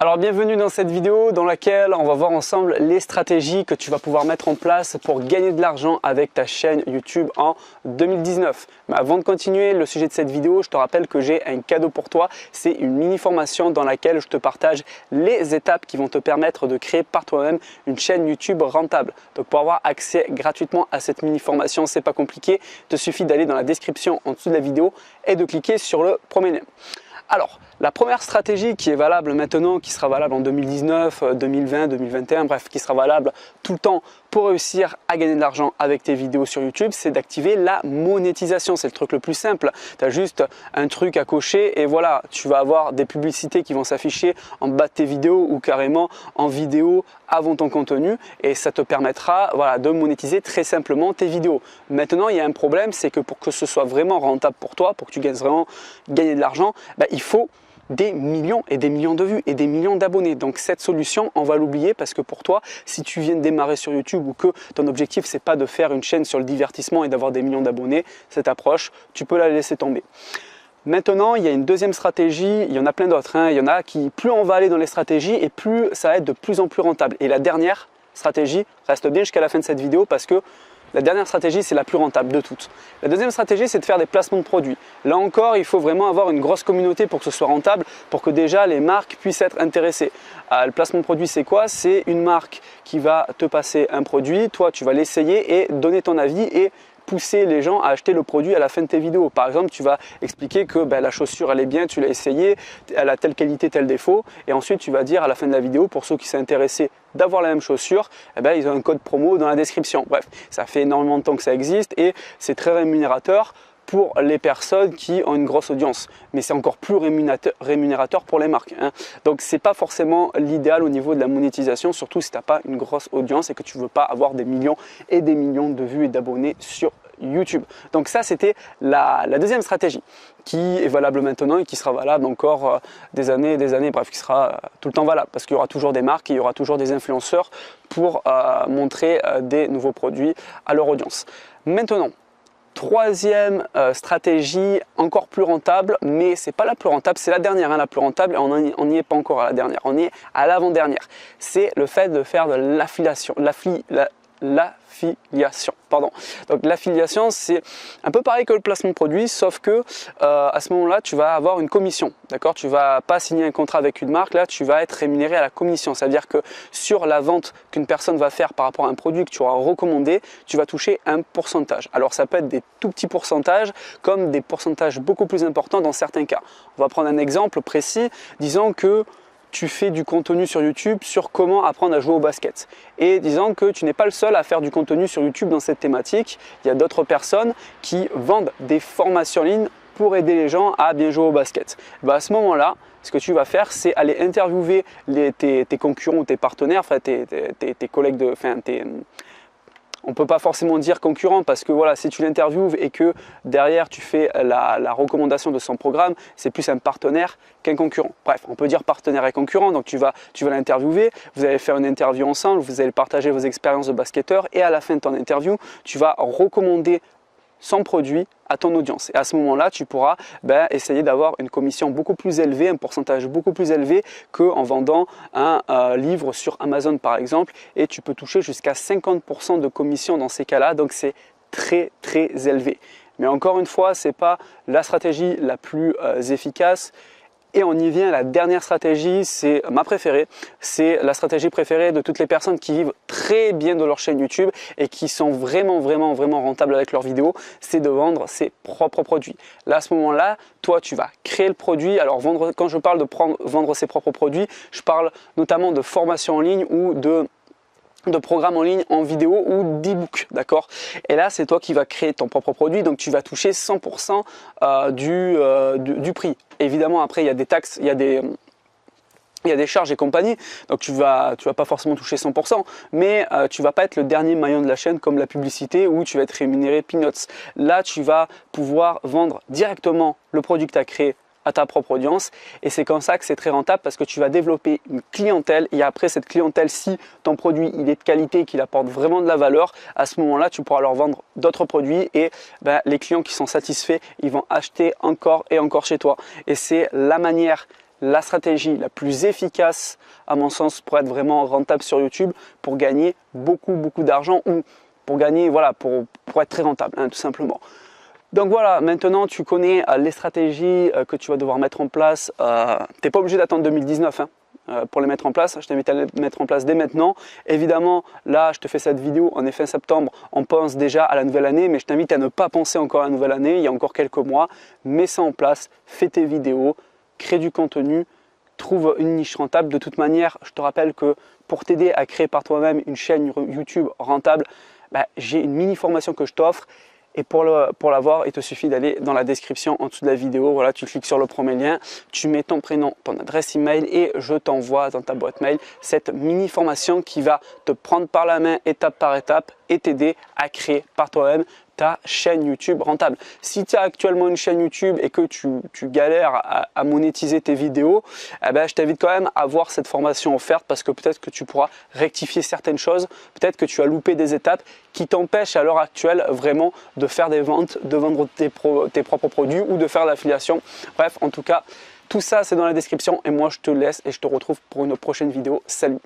Alors bienvenue dans cette vidéo dans laquelle on va voir ensemble les stratégies que tu vas pouvoir mettre en place pour gagner de l'argent avec ta chaîne YouTube en 2019. Mais avant de continuer le sujet de cette vidéo, je te rappelle que j'ai un cadeau pour toi. C'est une mini formation dans laquelle je te partage les étapes qui vont te permettre de créer par toi-même une chaîne YouTube rentable. Donc pour avoir accès gratuitement à cette mini formation, c'est pas compliqué. Il te suffit d'aller dans la description en dessous de la vidéo et de cliquer sur le premier lien. Alors, la première stratégie qui est valable maintenant, qui sera valable en 2019, 2020, 2021, bref, qui sera valable tout le temps pour réussir à gagner de l'argent avec tes vidéos sur YouTube, c'est d'activer la monétisation. C'est le truc le plus simple. Tu as juste un truc à cocher et voilà, tu vas avoir des publicités qui vont s'afficher en bas de tes vidéos ou carrément en vidéo avant ton contenu et ça te permettra de monétiser très simplement tes vidéos. Maintenant, il y a un problème, c'est que pour que ce soit vraiment rentable pour toi, pour que tu gagnes vraiment gagner de l'argent, il faut des millions et des millions de vues et des millions d'abonnés. Donc cette solution, on va l'oublier parce que pour toi, si tu viens de démarrer sur YouTube ou que ton objectif c'est pas de faire une chaîne sur le divertissement et d'avoir des millions d'abonnés, cette approche, tu peux la laisser tomber. Maintenant, il y a une deuxième stratégie, il y en a plein d'autres. Il y en a qui, plus on va aller dans les stratégies et plus ça va être de plus en plus rentable. Et la dernière stratégie, reste bien jusqu'à la fin de cette vidéo parce que la dernière stratégie, c'est la plus rentable de toutes. La deuxième stratégie, c'est de faire des placements de produits. Là encore, il faut vraiment avoir une grosse communauté pour que ce soit rentable, pour que déjà les marques puissent être intéressées. Le placement de produit, c'est quoi? C'est une marque qui va te passer un produit, toi tu vas l'essayer et donner ton avis et pousser les gens à acheter le produit à la fin de tes vidéos. Par exemple, tu vas expliquer que la chaussure elle est bien, tu l'as essayée, elle a telle qualité, tel défaut et ensuite tu vas dire à la fin de la vidéo, pour ceux qui sont intéressés d'avoir la même chaussure, ils ont un code promo dans la description. Bref, ça fait énormément de temps que ça existe et c'est très rémunérateur pour les personnes qui ont une grosse audience, mais c'est encore plus rémunérateur pour les marques. Donc c'est pas forcément l'idéal au niveau de la monétisation, surtout si tu n'as pas une grosse audience et que tu veux pas avoir des millions et des millions de vues et d'abonnés sur YouTube. Donc ça c'était la deuxième stratégie qui est valable maintenant et qui sera valable encore des années, bref qui sera tout le temps valable parce qu'il y aura toujours des marques et il y aura toujours des influenceurs pour montrer des nouveaux produits à leur audience. Maintenant, troisième stratégie encore plus rentable, mais c'est pas la plus rentable, c'est la dernière, la plus rentable et on n'y est pas encore à la dernière, on est à l'avant-dernière. C'est le fait de faire de l'affiliation. Donc l'affiliation, c'est un peu pareil que le placement de produit, sauf que à ce moment-là, tu vas avoir une commission. D'accord? Tu vas pas signer un contrat avec une marque, là tu vas être rémunéré à la commission. C'est-à-dire que sur la vente qu'une personne va faire par rapport à un produit que tu auras recommandé, tu vas toucher un pourcentage. Alors ça peut être des tout petits pourcentages comme des pourcentages beaucoup plus importants dans certains cas. On va prendre un exemple précis, disons que tu fais du contenu sur YouTube sur comment apprendre à jouer au basket. Et disons que tu n'es pas le seul à faire du contenu sur YouTube dans cette thématique. Il y a d'autres personnes qui vendent des formations en ligne pour aider les gens à bien jouer au basket. À ce moment-là, ce que tu vas faire, c'est aller interviewer tes concurrents ou tes partenaires, tes collègues on ne peut pas forcément dire concurrent parce que si tu l'interviews et que derrière tu fais la recommandation de son programme, c'est plus un partenaire qu'un concurrent. Bref, on peut dire partenaire et concurrent, donc tu vas l'interviewer, vous allez faire une interview ensemble, vous allez partager vos expériences de basketteur et à la fin de ton interview, tu vas recommander son produit à ton audience. Et à ce moment-là, tu pourras essayer d'avoir une commission beaucoup plus élevée, un pourcentage beaucoup plus élevé qu'en vendant un livre sur Amazon par exemple. Et tu peux toucher jusqu'à 50% de commission dans ces cas-là. Donc c'est très élevé. Mais encore une fois, ce n'est pas la stratégie la plus efficace. Et on y vient, la dernière stratégie, c'est ma préférée. C'est la stratégie préférée de toutes les personnes qui vivent très bien de leur chaîne YouTube et qui sont vraiment rentables avec leurs vidéos. C'est de vendre ses propres produits. Là, à ce moment-là, toi, tu vas créer le produit. Alors, quand je parle de vendre ses propres produits, je parle notamment de formation en ligne ou de programmes en ligne, en vidéo ou d'e-book, d'accord? Et là, c'est toi qui vas créer ton propre produit, donc tu vas toucher 100% du prix. Évidemment, après, il y a des taxes, il y a des charges et compagnie, donc tu vas pas forcément toucher 100%, mais tu vas pas être le dernier maillon de la chaîne comme la publicité où tu vas être rémunéré peanuts. Là, tu vas pouvoir vendre directement le produit que tu as créé à ta propre audience et c'est comme ça que c'est très rentable parce que tu vas développer une clientèle et après cette clientèle, si ton produit il est de qualité, qu'il apporte vraiment de la valeur, à ce moment-là tu pourras leur vendre d'autres produits et les clients qui sont satisfaits, ils vont acheter encore et encore chez toi et c'est la manière la stratégie la plus efficace à mon sens pour être vraiment rentable sur YouTube, pour gagner beaucoup d'argent ou pour gagner, voilà, pour être très rentable, hein, tout simplement. Donc voilà, maintenant tu connais les stratégies que tu vas devoir mettre en place. Tu n'es pas obligé d'attendre 2019 pour les mettre en place. Je t'invite à les mettre en place dès maintenant. Évidemment, là, je te fais cette vidéo, on est fin septembre, on pense déjà à la nouvelle année, mais je t'invite à ne pas penser encore à la nouvelle année, il y a encore quelques mois. Mets ça en place, fais tes vidéos, crée du contenu, trouve une niche rentable. De toute manière, je te rappelle que pour t'aider à créer par toi-même une chaîne YouTube rentable, j'ai une mini formation que je t'offre. Et pour l'avoir, il te suffit d'aller dans la description en dessous de la vidéo. Voilà, tu cliques sur le premier lien, tu mets ton prénom, ton adresse email et je t'envoie dans ta boîte mail cette mini formation qui va te prendre par la main étape par étape et t'aider à créer par toi-même ta chaîne YouTube rentable. Si tu as actuellement une chaîne YouTube et que tu galères à monétiser tes vidéos, je t'invite quand même à voir cette formation offerte parce que peut-être que tu pourras rectifier certaines choses, peut-être que tu as loupé des étapes qui t'empêchent à l'heure actuelle vraiment de faire des ventes, de vendre tes propres produits ou de faire l'affiliation. Bref, en tout cas, tout ça c'est dans la description et moi je te laisse et je te retrouve pour une prochaine vidéo. Salut!